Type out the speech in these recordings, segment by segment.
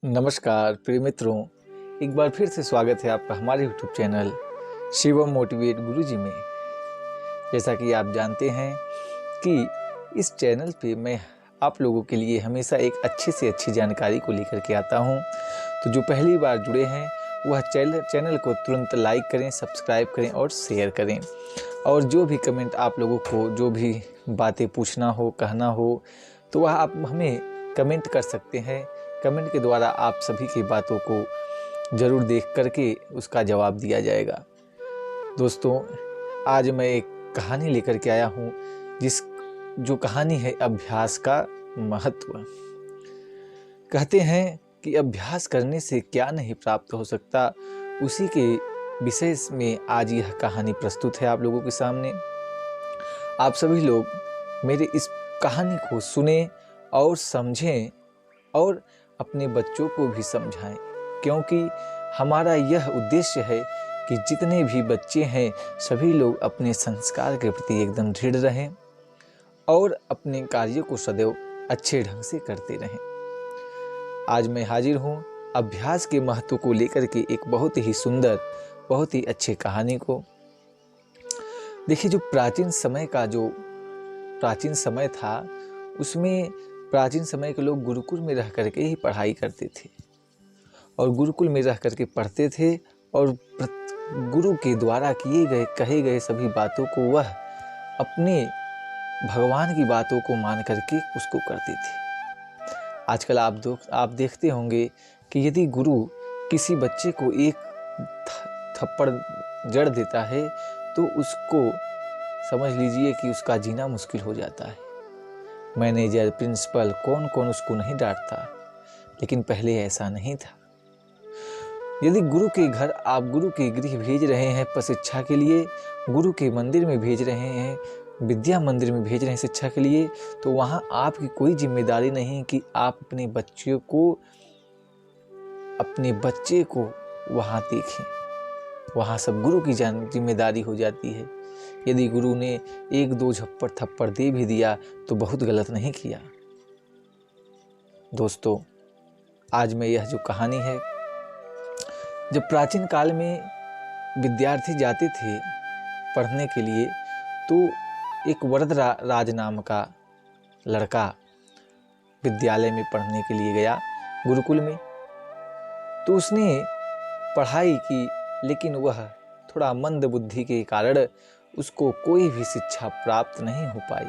नमस्कार प्रिय मित्रों, एक बार फिर से स्वागत है आपका हमारे यूट्यूब चैनल शिवम मोटिवेट गुरुजी में। जैसा कि आप जानते हैं कि इस चैनल पे मैं आप लोगों के लिए हमेशा एक अच्छी से अच्छी जानकारी को लेकर के आता हूं। तो जो पहली बार जुड़े हैं वह चैनल को तुरंत लाइक करें, सब्सक्राइब करें और शेयर करें। और जो भी कमेंट आप लोगों को जो भी बातें पूछना हो, कहना हो, तो वह आप हमें कमेंट कर सकते हैं। कमेंट के द्वारा आप सभी की बातों को ज़रूर देख करके उसका जवाब दिया जाएगा। दोस्तों, आज मैं एक कहानी लेकर के आया हूँ जो कहानी है अभ्यास का महत्व। कहते हैं कि अभ्यास करने से क्या नहीं प्राप्त हो सकता, उसी के विषय में आज यह कहानी प्रस्तुत है आप लोगों के सामने। आप सभी लोग मेरे इस कहानी को सुने और समझें और अपने बच्चों को भी समझाएं, क्योंकि हमारा यह उद्देश्य है कि जितने भी बच्चे हैं सभी लोग अपने संस्कार के प्रति एकदम दृढ़ रहें और अपने कार्य को सदैव अच्छे ढंग से करते रहें। आज मैं हाजिर हूँ अभ्यास के महत्व को लेकर के एक बहुत ही सुंदर, बहुत ही अच्छे कहानी को। देखिए, जो प्राचीन समय था, उसमें प्राचीन समय के लोग गुरुकुल में रह करके ही पढ़ाई करते थे और गुरुकुल में रह करके पढ़ते थे और गुरु के द्वारा कहे गए सभी बातों को वह अपने भगवान की बातों को मान करके उसको करते थे। आजकल आप देखते होंगे कि यदि गुरु किसी बच्चे को एक थप्पड़ जड़ देता है तो उसको समझ लीजिए कि उसका जीना मुश्किल हो जाता है। मैनेजर, प्रिंसिपल, कौन कौन उसको नहीं डांटता, लेकिन पहले ऐसा नहीं था। यदि गुरु के घर आप गुरु के गृह भेज रहे हैं शिक्षा के लिए, गुरु के मंदिर में भेज रहे हैं, विद्या मंदिर में भेज रहे हैं शिक्षा के लिए, तो वहाँ आपकी कोई जिम्मेदारी नहीं कि आप अपने बच्चे को वहाँ देखें। वहाँ सब गुरु की जिम्मेदारी हो जाती है। यदि गुरु ने एक दो थप्पड़ दे भी दिया तो बहुत गलत नहीं किया। दोस्तों, आज मैं यह जो कहानी है, जब प्राचीन काल में विद्यार्थी जाते थे पढ़ने के लिए, तो एक वरदराज नाम का लड़का विद्यालय में पढ़ने के लिए गया गुरुकुल में। तो उसने पढ़ाई की, लेकिन वह थोड़ा मंद बुद्धि के कारण उसको कोई भी शिक्षा प्राप्त नहीं हो पाई।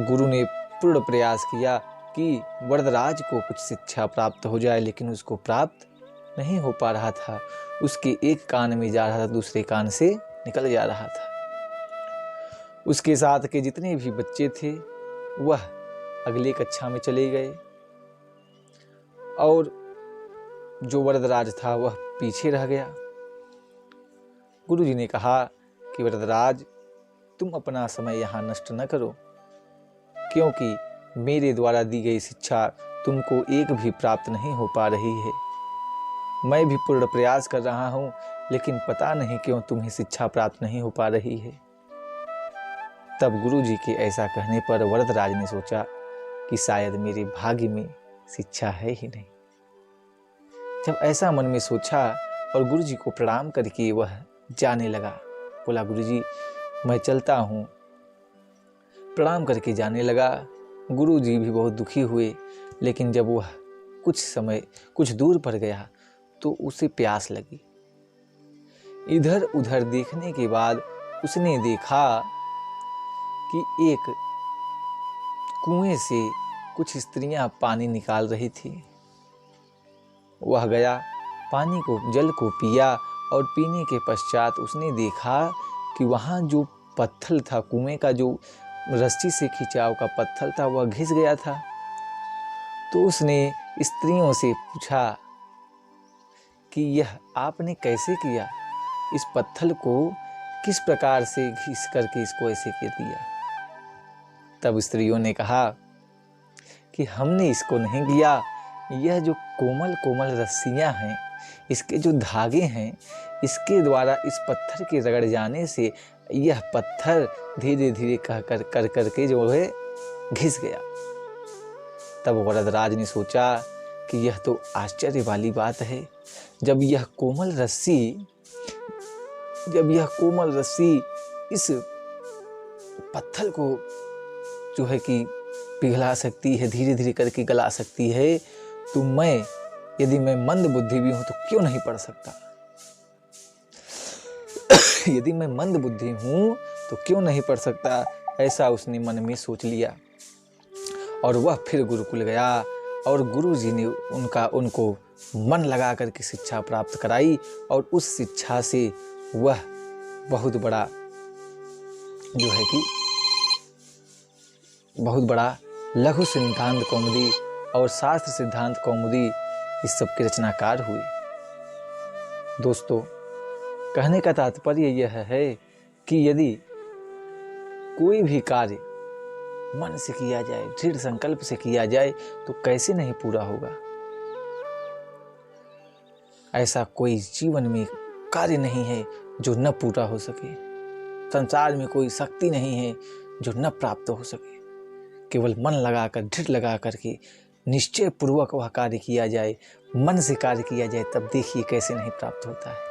गुरु ने पूर्ण प्रयास किया कि वरदराज को कुछ शिक्षा प्राप्त हो जाए, लेकिन उसको प्राप्त नहीं हो पा रहा था। उसके एक कान में जा रहा था, दूसरे कान से निकल जा रहा था। उसके साथ के जितने भी बच्चे थे वह अगले कक्षा में चले गए और जो वरदराज था वह पीछे रह गया। गुरुजी ने कहा कि वरदराज, तुम अपना समय यहाँ नष्ट न करो, क्योंकि मेरे द्वारा दी गई शिक्षा तुमको एक भी प्राप्त नहीं हो पा रही है। मैं भी पूर्ण प्रयास कर रहा हूँ, लेकिन पता नहीं क्यों तुम्हें शिक्षा प्राप्त नहीं हो पा रही है। तब गुरुजी के ऐसा कहने पर वरदराज ने सोचा कि शायद मेरे भाग्य में शिक्षा है ही नहीं। जब ऐसा मन में सोचा और गुरुजी को प्रणाम करके वह जाने लगा, बोला, गुरुजी मैं चलता हूँ। प्रणाम करके जाने लगा। गुरुजी भी बहुत दुखी हुए, लेकिन जब वह कुछ दूर पर गया तो उसे प्यास लगी। इधर उधर देखने के बाद उसने देखा कि एक कुएं से कुछ स्त्रियां पानी निकाल रही थी। वह गया, जल को पिया और पीने के पश्चात उसने देखा कि वहाँ जो पत्थर था, कुएं का जो रस्सी से खिंचाव का पत्थर था, वह घिस गया था। तो उसने स्त्रियों से पूछा कि यह आपने कैसे किया? इस पत्थर को किस प्रकार से घिस करके इसको ऐसे कर दिया? तब स्त्रियों ने कहा कि हमने इसको नहीं किया, यह जो कोमल कोमल रस्सियां हैं, इसके जो धागे हैं, इसके द्वारा इस पत्थर के रगड़ जाने से यह पत्थर धीरे धीरे कर के जो है घिस गया। तब वरदराज ने सोचा कि यह तो आश्चर्य वाली बात है। जब यह कोमल रस्सी इस पत्थर को जो है कि पिघला सकती है, धीरे धीरे करके गला सकती है, तो यदि मैं मंद बुद्धि भी हूं तो क्यों नहीं पढ़ सकता? यदि मैं मंद बुद्धि हूं तो क्यों नहीं पढ़ सकता? ऐसा उसने मन में सोच लिया और वह फिर गुरुकुल गया और गुरुजी ने उनको मन लगा करके शिक्षा प्राप्त कराई और उस शिक्षा से वह बहुत बड़ा जो है कि बहुत बड़ा लघु सिद्धांत कौमुदी और शास्त्र सिद्धांत कौमुदी इस सब के रचनाकार हुए। दोस्तों, कहने का तात्पर्य यह है कि यदि कोई भी कार्य मन से किया जाए, दृढ़ संकल्प से किया जाए, तो कैसे नहीं पूरा होगा। ऐसा कोई जीवन में कार्य नहीं है जो न पूरा हो सके। संसार में कोई शक्ति नहीं है जो न प्राप्त हो सके। केवल मन लगाकर, दृढ़ लगा करके निश्चय पूर्वक वह कार्य किया जाए, मन से कार्य किया जाए, तब देखिए कैसे नहीं प्राप्त होता है।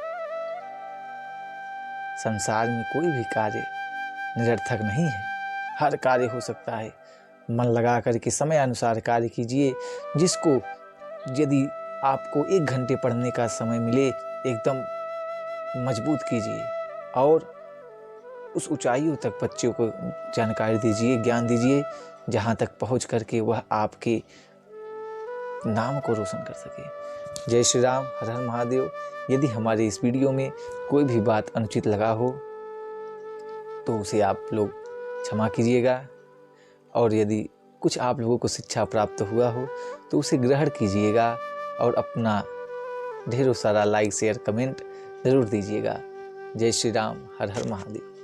संसार में कोई भी कार्य निरर्थक नहीं है, हर कार्य हो सकता है। मन लगा करके समय अनुसार कार्य कीजिए। जिसको यदि आपको 1 घंटे पढ़ने का समय मिले, एकदम मजबूत कीजिए और उस ऊंचाइयों तक बच्चों को जानकारी दीजिए, ज्ञान दीजिए, जहाँ तक पहुँच करके वह आपके नाम को रोशन कर सके। जय श्री राम, हर हर महादेव। यदि हमारे इस वीडियो में कोई भी बात अनुचित लगा हो तो उसे आप लोग क्षमा कीजिएगा, और यदि कुछ आप लोगों को शिक्षा प्राप्त हुआ हो तो उसे ग्रहण कीजिएगा और अपना ढेरों सारा लाइक, शेयर, कमेंट ज़रूर दीजिएगा। जय श्री राम, हर हर महादेव।